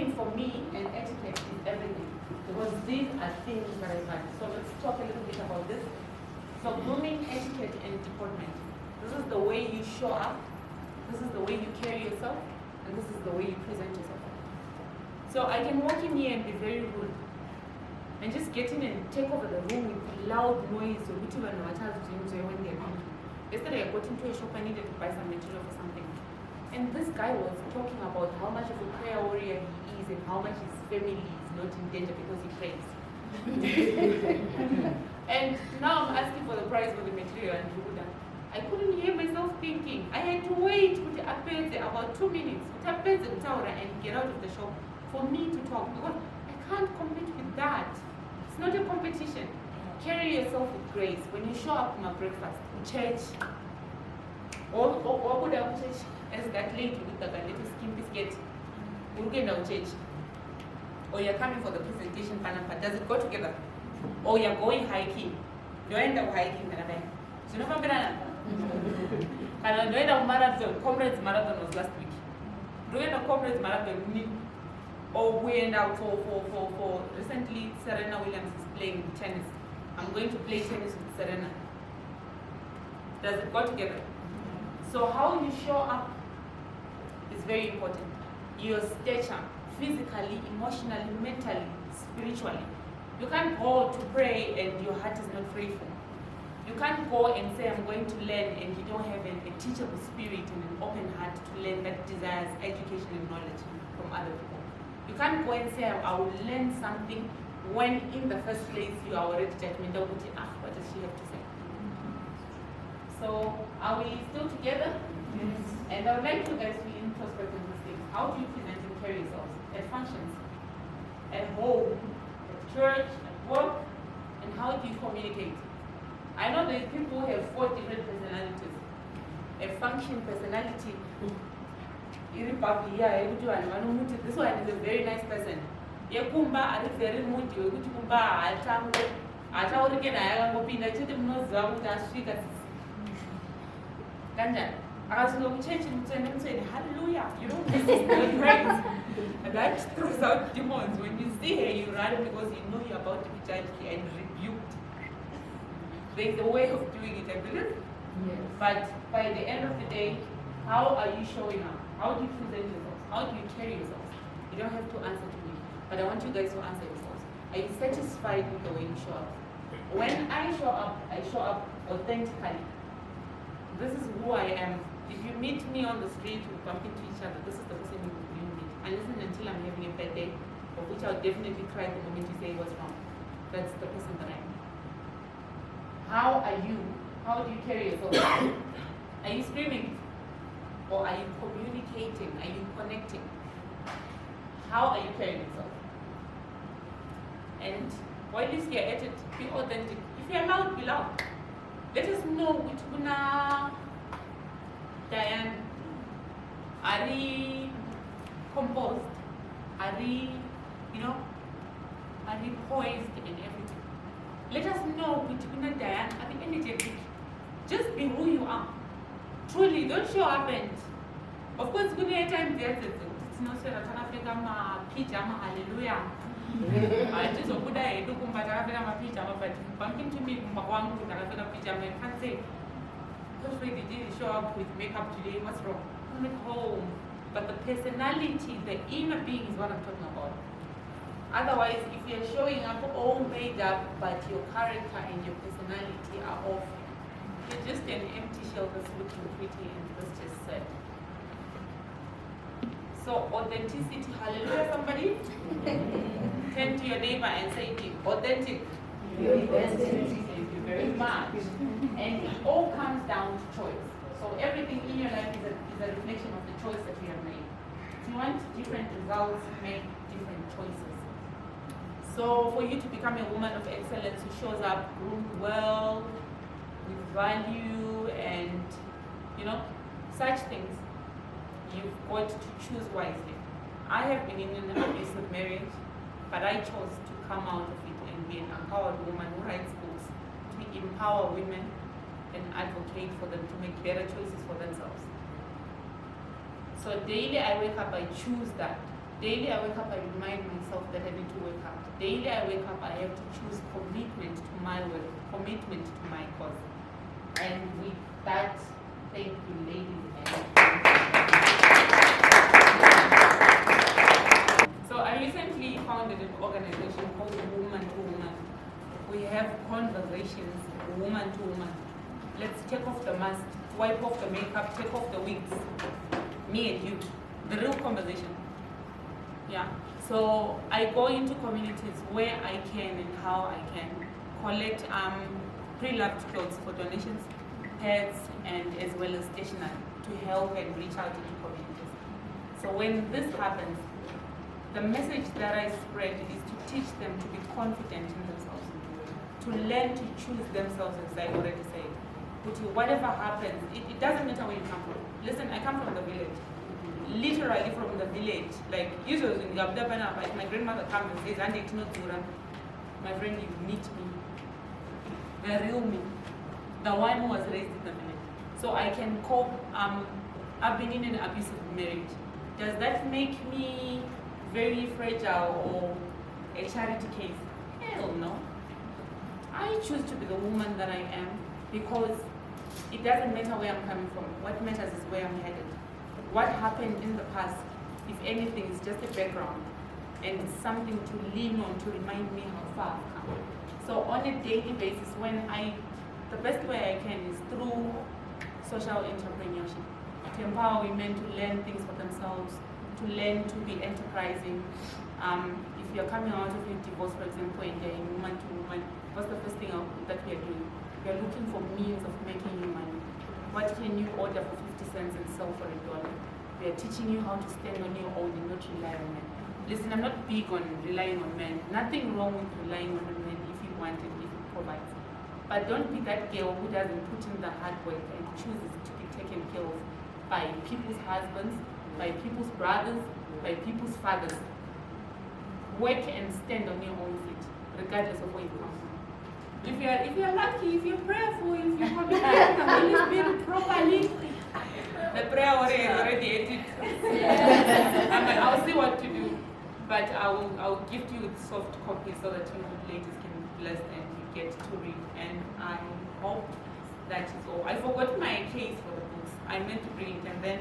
grooming for me and etiquette is everything, because these are things that I value. So let's talk a little bit about this. So grooming, etiquette, and deportment. This is the way you show up, this is the way you carry yourself, and this is the way you present yourself. So I can walk in here and be very rude, and just get in and take over the room with loud noise, or when they're coming. Yesterday I got into a shop, I needed to buy some material for something. And this guy was talking about how much of a prayer warrior he is and how much his family is not in danger because he prays. And now I'm asking for the price for the material and he wouldn't. I couldn't hear myself thinking. I had to wait with the appearance about 2 minutes and get out of the shop for me to talk, because I can't compete with that. It's not a competition. Carry yourself with grace. When you show up for my breakfast, church, or go down to church as that lady with the little skin biscuit, we'll get down church. Or you're coming for the presentation, does it go together? Or you're going hiking. You end up hiking, so no and I end up marathon, comrades marathon was last week. Do you end up comrades marathon? Or we end up for recently Serena Williams is playing tennis. I'm going to play tennis with Serena. Does it go together? So how you show up is very important. Your stature, physically, emotionally, mentally, spiritually. You can't go to pray and your heart is not grateful. You can't go and say, I'm going to learn, and you don't have a teachable spirit and an open heart to learn that desires education and knowledge from other people. You can't go and say, I will learn something when in the first place you are already judgmental. What does she have to say? So are we still together? Yes. And I would like you guys to be introspective in these things. How do you present and carry yourselves at functions, at home, at church, at work, and how do you communicate? I know that people who have 4 different personalities. A function personality. This one is a very nice person. Yekumba are very moody, Kumba, I was going to change and say, hallelujah, you know, this is the praise. And that throws out demons. When you see her, you run because you know you're about to be judged and rebuked. There's a way of doing it, I believe. Yes. But by the end of the day, how are you showing up? How do you present yourselves? How do you carry yourselves? You don't have to answer to me, but I want you guys to answer yourselves. Are you satisfied with the way you show up? When I show up authentically. This is who I am. If you meet me on the street, we bump into each other, this is the person you meet. And listen until I'm having a bad day, of which I'll definitely cry the moment you say what's wrong. That's the person that I am. How are you? How do you carry yourself? Are you screaming? Or are you communicating? Are you connecting? How are you carrying yourself? And while you're at it, be authentic. If you're loud, be loud. Let us know which una Diane, are we composed? Are we, are we poised and everything? Let us know which una Diane, are we energetic? Just be who you are. Truly, don't show up and, of course, good time there's it's not so that Africa pijama, hallelujah. I just open a look at pijama, but bumping to me, Mawangu, pijama, and can't say, because we didn't show up with makeup today, what's wrong? I'm at home. But the personality, the inner being is what I'm talking about. Otherwise, if you're showing up all made up, but your character and your personality are off, you're just an empty shell that's looking pretty and that's just sad. So authenticity, hallelujah, somebody? Turn to your neighbor and say, authentic. Thank you very much. And it all comes down to choice. So everything in your life is a reflection of the choice that we have made. If you want different results, make different choices. So for you to become a woman of excellence who shows up groomed well, with value and, such things, you've got to choose wisely. I have been in an abusive marriage, but I chose to come out of it and be an empowered woman who writes books, to empower women and advocate for them to make better choices for themselves. So daily I wake up, I choose that. Daily I wake up, I remind myself that I need to wake up. Daily I wake up, I have to choose commitment to my work, commitment to my cause. And with that, thank you, ladies and gentlemen. So I recently founded an organization called Woman to Woman. We have conversations, woman to woman. Let's take off the mask, wipe off the makeup, take off the wigs. Me and you, the real conversation. Yeah. So I go into communities where I can and how I can collect pre-loved clothes for donations, pets, and as well as stationery to help and reach out into communities. So when this happens, the message that I spread is to teach them to be confident in themselves, to learn to choose themselves, as I already said. Whatever happens, it doesn't matter where you come from. Listen, I come from the village. Literally from the village. Like, usually in Gabdabana, like my grandmother comes and says, "Andi Tinodura," my friend, you meet me. The real me. The one who was raised in the village. So I can cope. I've been in an abusive marriage. Does that make me very fragile or a charity case? Hell no. I choose to be the woman that I am because it doesn't matter where I'm coming from. What matters is where I'm headed. What happened in the past, if anything, is just a background and it's something to lean on to remind me how far I've come. So on a daily basis, the best way I can is through social entrepreneurship, to empower women to learn things for themselves, to learn to be enterprising. If you're coming out of your divorce, for example, and you're in woman to woman, what's the first thing that we are doing? We are looking for means of making you money. What can you order for 50 cents and sell for $1? We are teaching you how to stand on your own and not rely on men. Listen, I'm not big on relying on men. Nothing wrong with relying on men if you want it, if you provide. But don't be that girl who doesn't put in the hard work and chooses to be taken care of by people's husbands, by people's brothers, by people's fathers. Work and stand on your own feet, regardless of where you come from. If you're lucky, if you're prayerful, if you're committed to the Holy Spirit properly, the prayer warrior is already at it. I'll see what to do, but I'll gift you with soft copies so that you ladies can be blessed and you get to read. And I hope that is all. I forgot my case for the books. I meant to bring it, and then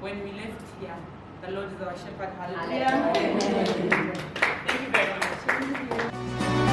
when we left here, the Lord is our shepherd. Hallelujah. Thank you very much.